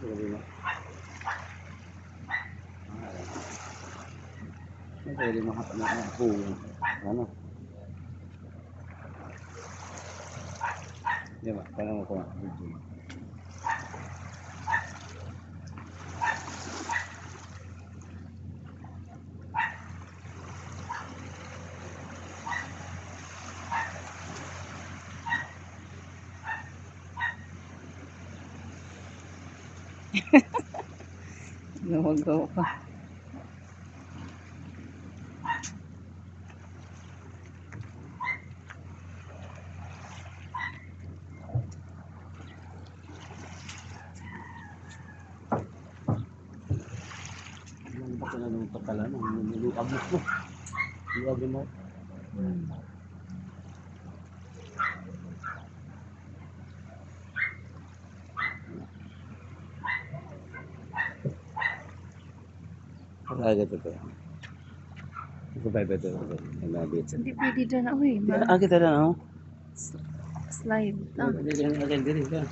pwede mo. Pwede mo ano. Di ba? Parang ako. Gumagawa pa. Ano ba na nung pagkala mo? Niluag mo. Niluag mo. Agad ito. Ito ba ito? Hindi pwede dyan ako eh. Agad na ako. Slide. Agad din ka.